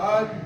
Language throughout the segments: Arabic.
Allah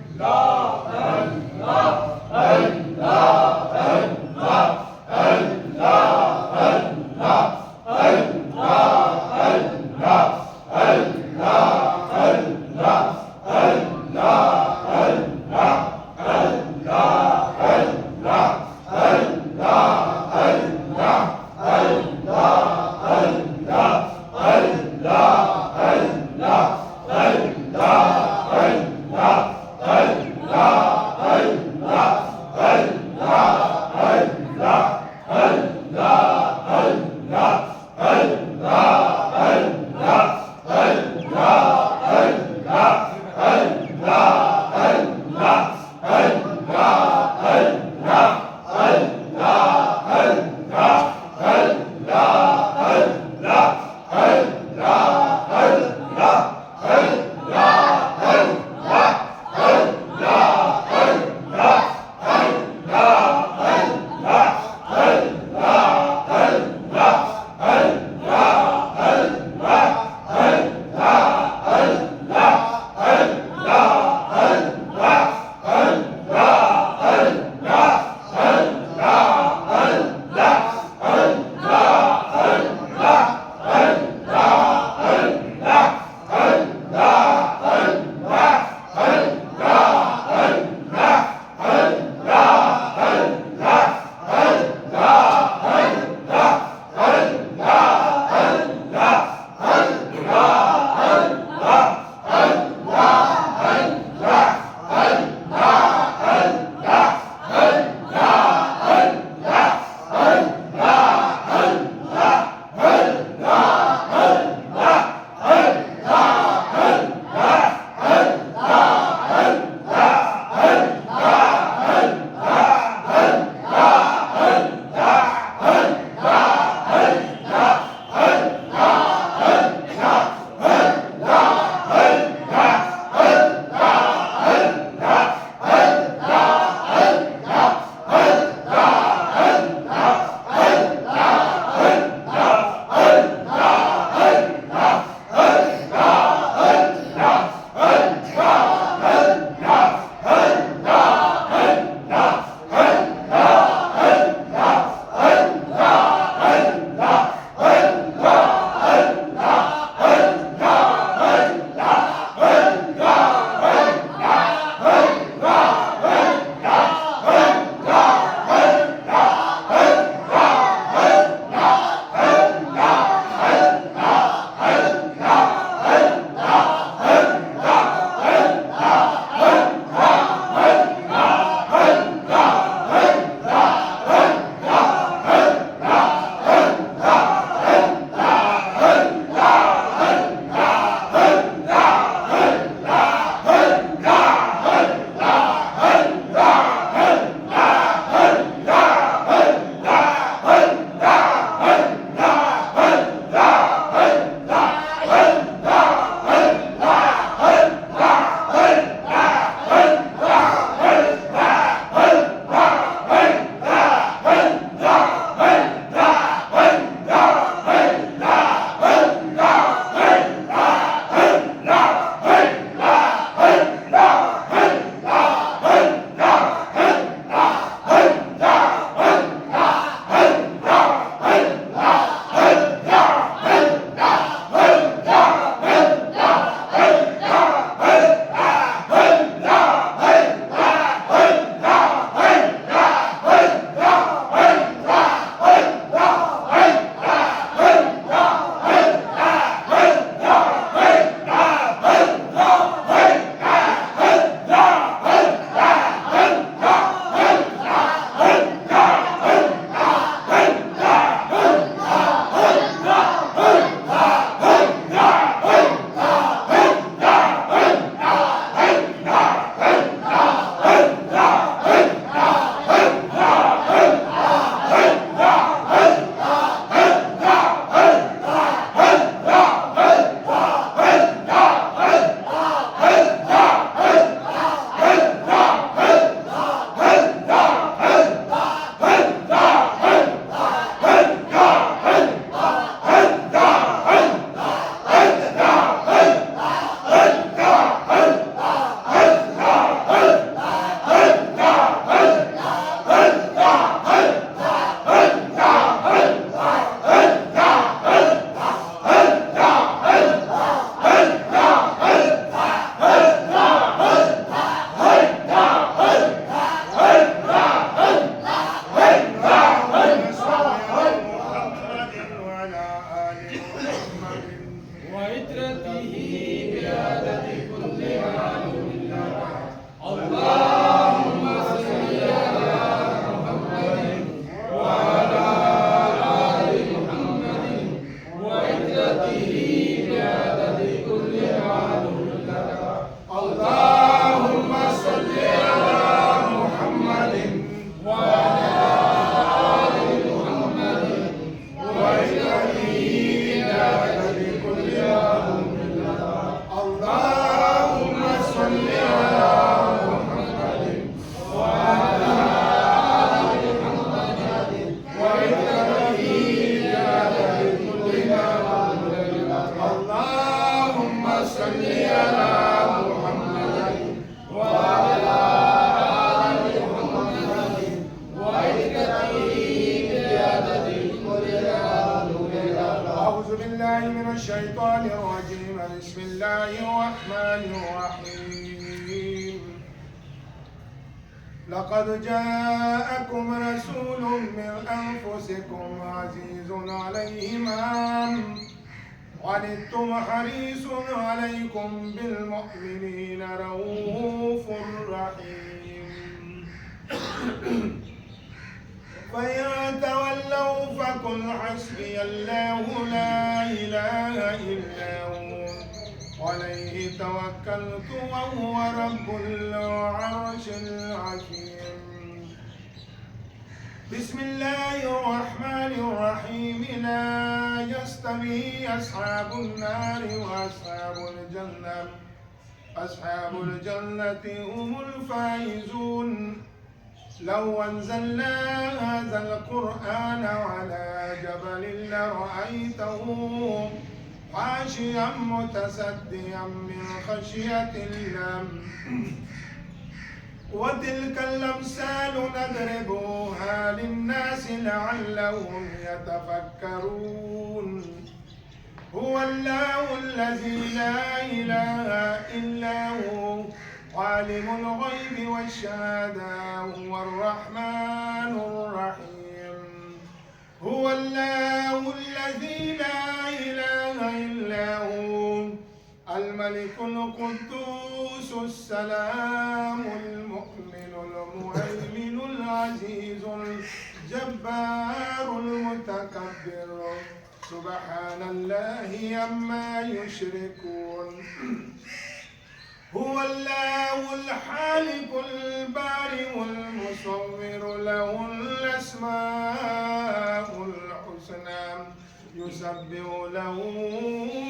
بعدد كل معلوم لك اللهم صل على محمد وعلى آل محمد وعدته بعدد كل معلوم لك اللهم صل على محمد وعلى آل محمد وعدته بعدد كل معلوم لك اللهم صل على محمد وعلى آل محمد وعدته بعدد كل معلوم لك اللهم صل على محمد وعلى آل محمد وعدته بعدد كل معلوم لك أعوذ بالله من الشيطان الرجيم بسم الله الرحمن الرحيم لقد جاءكم رسول من أنفسكم عزيز عليه ما عنتم حريص عليكم بالمؤمنين رؤوف رحيم فإن تولوا فقل حسبي الله لا إله إلا هو عليه توكلت وهو رب العرش العظيم بسم الله الرحمن الرحيم لا يستوي أصحاب النار وأصحاب الجنة أصحاب الجنة هم الفائزون لو أنزلنا هذا القرآن على جبل لرأيته خاشعا متصدعا من خشية الله وتلك الأمثال نضربها للناس لعلهم يتفكرون هو الله الذي لا إله إلا هو عالم الغيب والشهادة هو الرحمن الرحيم هو الله الذي لا إله إلا هو الملك القدوس السلام المؤمن المهيمن العزيز الجبار المتكبر سبحان الله عما يشركون هو الله الخالق البارئ المصور له الأسماء الحسنى يسبح له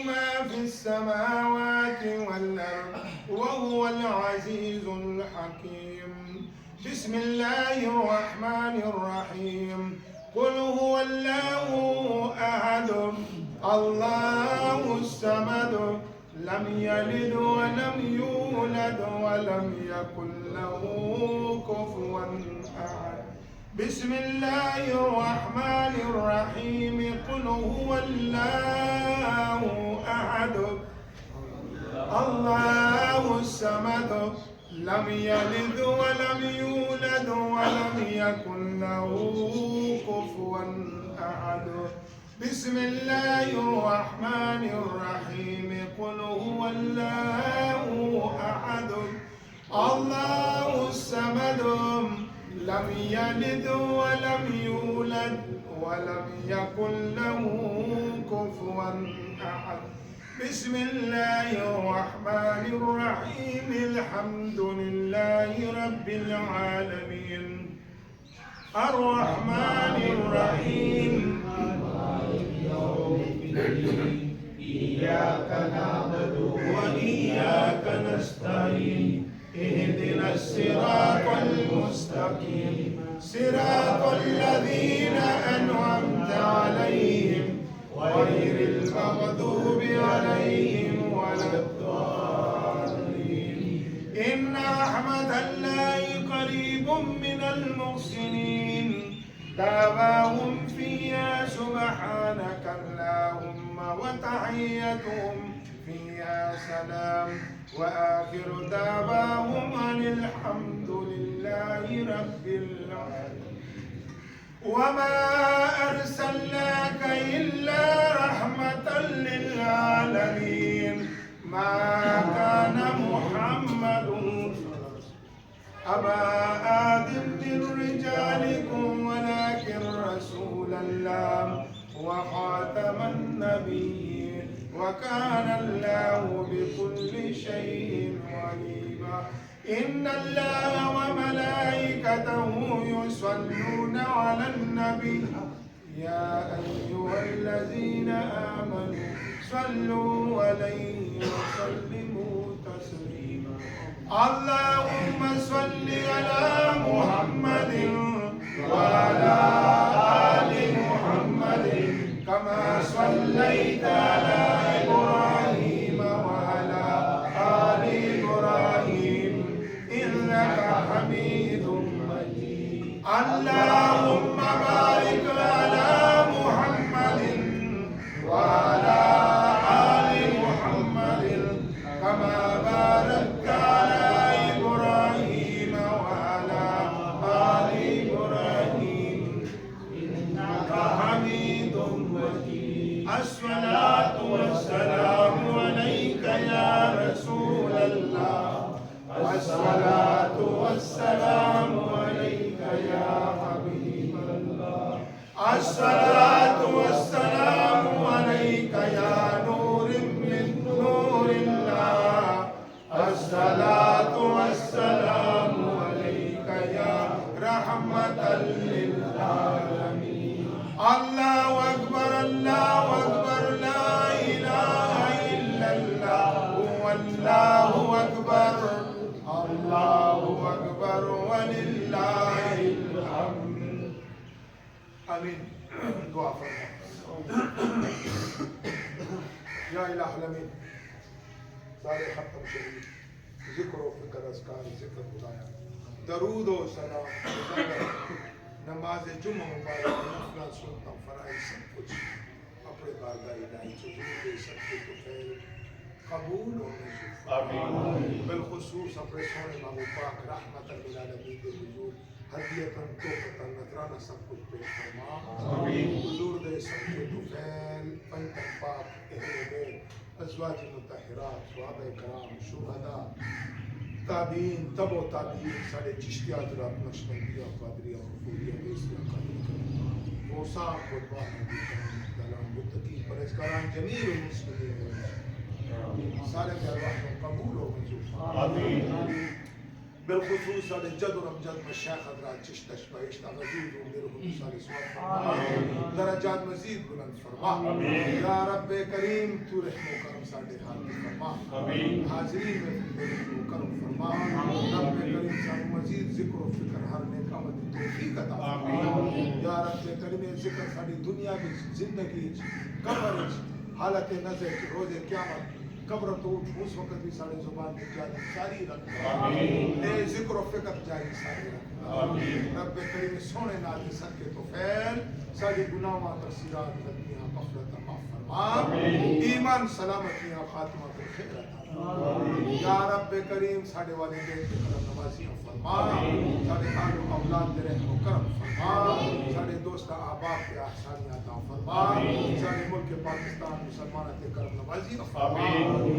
ما في السماوات والأرض وهو العزيز الحكيم بسم الله الرحمن الرحيم قل هو الله أحد الله الصمد لم يلد ولم يولد ولم يكن له كفوا أحد بسم الله الرحمن الرحيم قل هو الله أحد الله الصمد لم يلد ولم يولد ولم يكن له كفوا أحد بسم الله الرحمن الرحيم قل هو الله أحد الله الصمد لم يلد ولم يولد ولم يكن له كفوا أحد بسم الله الرحمن الرحيم الحمد لله رب العالمين الرحمن الرحيم إياك نعبد وإياك نستعين اهدنا الصراط المستقيم صراط الذين أنعمت عليهم غير المغضوب عليهم ولا الضالين إن رحمة الله قريب من المحسنين دعواهم فيها سبحانك اللهم وتحيتهم فيها سلام وآخر دعواهم أن الحمد لله رب العالمين وما أرسلناك إلا رحمة للعالمين ما كان محمد أبا أحد من رجالكم ولكن رسول الله وخاتم النبيين وكان الله بكل شيء عليما إن الله وملائكته يصلون على النبي يا أيها الذين آمنوا صلوا عليه وسلموا تسليما اللهم صل على محمد وعلى آل محمد كما صليت على إبراهيم وعلى آل إبراهيم إنك حميد مجيد اللهم بارك على محمد وعلى آل محمد كما باركت على إبراهيم وعلى آل إبراهيم إنك حميد مجيد الصلاة والسلام عليك يا رسول الله والصلاة والسلام عليك يا حبيب الله الصلاة والسلام عليك يا نور من نور الله الصلاة والسلام عليك يا رحمة للعالمين الله أكبر الله أكبر لا إله إلا الله والله أكبر الله أكبر ولله الحمد آمين دعا فرما یا الہ العالمین سارے ختم شہید ذکر و فکر اذکار ذکر خدایا درود و سلام نماز جمعہ مبارک نفلہ سنتا فرائض سب کچھ اپنے بارگاہ الہی سے ضرور سب کے تو خیر قبول و منظور آمین بالخصوص اپنے سونے محبوب پاک رحمت للعالمین کے حضور ہدیتاً توقتاً نذرانہ سب کچھ پیش فرما آمین حضور دے سب کے تو خیر پنجتن پاک اہل بیت ازواج مطہرات صحابہ کرام شہداء تابعین تبع تابعین سارے چشتیات رات نقشبندیہ قادریہ رفوعیہ بیسیہ قادریہ غوثاں قربان نبی کرام دلان متقین پرہیزگاران جمیع المسلمین سارے کے ارواح کو قبول و منظور آمین بالخصوص سارے جد و امجد مشایخ حضرات چشتش بہشتہ غزیر و مرحوم سارے سواب فرما درجات مزید بلند فرما یا رب کریم تو رحم و کرم سارے حال میں فرما حاضرین میں رحم و کرم فرما رب کریم سارے مزید ذکر و فکر ہر نیک عمل توفیق عطا فرما یا رب کریم ذکر ساری دنیا میں زندگی قبر حالت نظر کی روز قیامت قبر تو اس وقت بھی سارے زبان میں جاری ساری رکھ اے ذکر و فکر جاری ساری رکھ رب کریم سونے نازل سر کے تو خیر ساری گناہوں تقصیرات غلطیاں غفلت معاف فرما ایمان سلامتیاں خاتمہ پر خیر عطا یا رب کریم سارے والدین کے کرم نوازی فرما سارے آل و اولاد کے رحم و کرم فرما سارے دوست احباب کے احسانی عطا فرما سارے ملک پاکستان مسلمانوں کے کرم نوازی فرما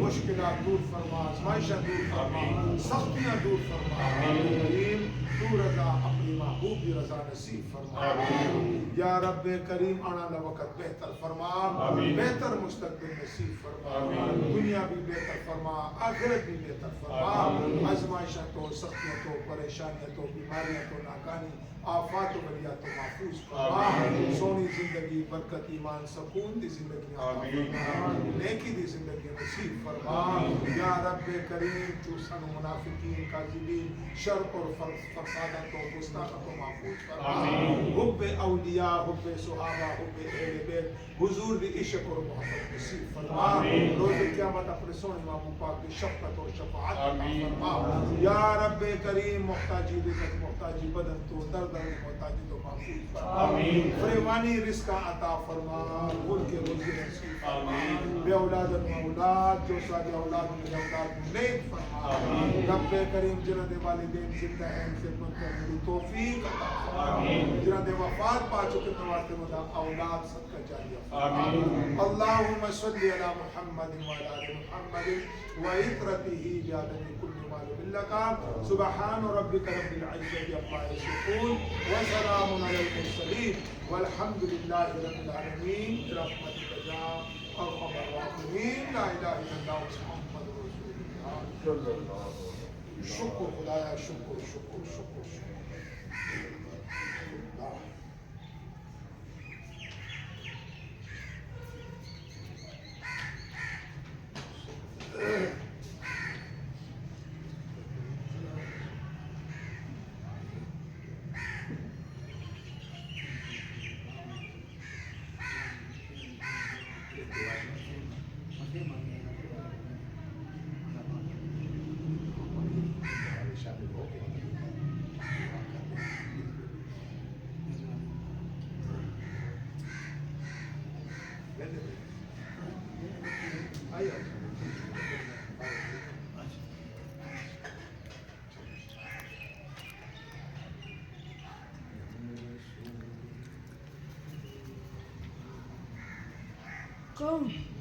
مشکلات دور فرما آزمائشاں دور فرما سختیاں دور فرما کریم تو رضا اپنی محبوب کی رضا نصیب فرما یا رب کریم آنا وقت بہتر فرما بہتر مستقبل نصیب فرما دنیا بھی بہتر فرما آخرت بھی بہتر فرما آزمائشاں تو سختیاں تو پریشانیاں تو بیماریاں تو ناکانی آفات و بلیات و محفوظ فرما سونی زندگی برکت ایمان سکون دی زندگی نیکی دی زندگی نصیب فرما یا رب کریم تو سن منافقین کاذبین شر اور فسادات و گستاخیوں کو محفوظ فرما حب اولیاء حب صحابہ حب اہل بیت حضور دی عشق اور محبت نصیب فرما روز قیامت اپنے سونے محبوب پاک کی شفقت اور شفاعت عطا فرما یا رب کریم محتاجی رزق محتاجی بدن تو درد محتاجی تو محفوظ فرما فریوانی رزق عطا فرما ملک روزی نصیب فرما بے اولاد اولاد جو ساری اولاد میں اولاد نیک فرما رب کریم جنت والدین زندہ ہیں سے پر میری توفیق توفیق عطا فرما جنہاں دے وفات پا چکے ان واسطے خدا اولاد صدقہ جاریہ فرما اللہم صلی علی محمد وعلی آل محمد وعطرته بعدد كل معلوم لك سبحان ربك رب العزة عما يصفون وسلام على المرسلين والحمد لله رب العالمين برحمتك يا ارحم الراحمين لا اله الا الله محمد رسول الله شکر خدایا شکر شکر شکر شکر Come.